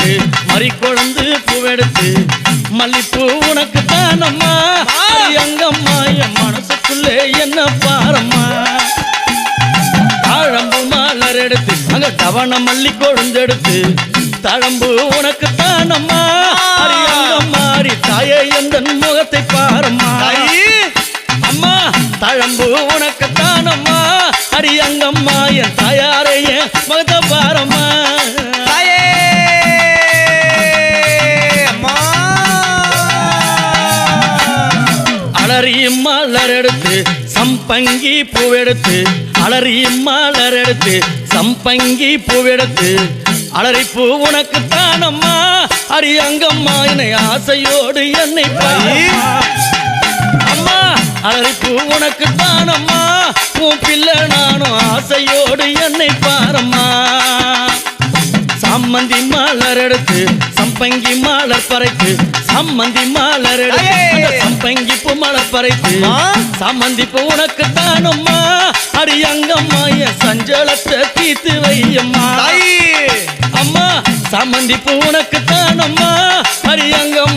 எடுத்து மறி கொழுந்து பூவெடுத்து மல்லிப்பூ உனக்கு தானம்மா அங்கம்மா என் மனசுக்குள்ளே என்ன பாரம்மா தாழம்பு மலர் எடுத்து அங்க தவண மல்லி கொழுந்தெடுத்து தாழம்பு உனக்கு தானம்மா அங்கம்மாரி தாயே எந்த முகத்தை பாரம்மா அம்மா தாழம்பு உனக்கு தானம்மா அங்கம்மா என் தாயாரைய முகத்தை பாரம்மா அலறி மலர் எடுத்து சம்பங்கி பூவெடுத்து அலறி மலர் எடுத்து சம்பங்கி பூவெடுத்து அலறி பூ உனக்கு தானம்மா அங்கம்மா என்னை ஆசையோடு என்னை அம்மா அலறி பூ உனக்கு தானம்மா உன் பிள்ளை நானும் ஆசையோடு என்னை பாரம்மா சம்மந்தி மலர் எடுத்து சம்பங்கி மலர் பறைத்து சம்மந்தி மலர் எடுத்து சம்பங்கி பூ மலர் பறைத்து சம்மந்தி பூ உனக்கு தானம்மா அங்கம்மா என் சஞ்சலத்தை தீர்த்து வையம்மா அம்மா சம்மந்தி பூ உனக்கு தானம்மா அங்கம்மா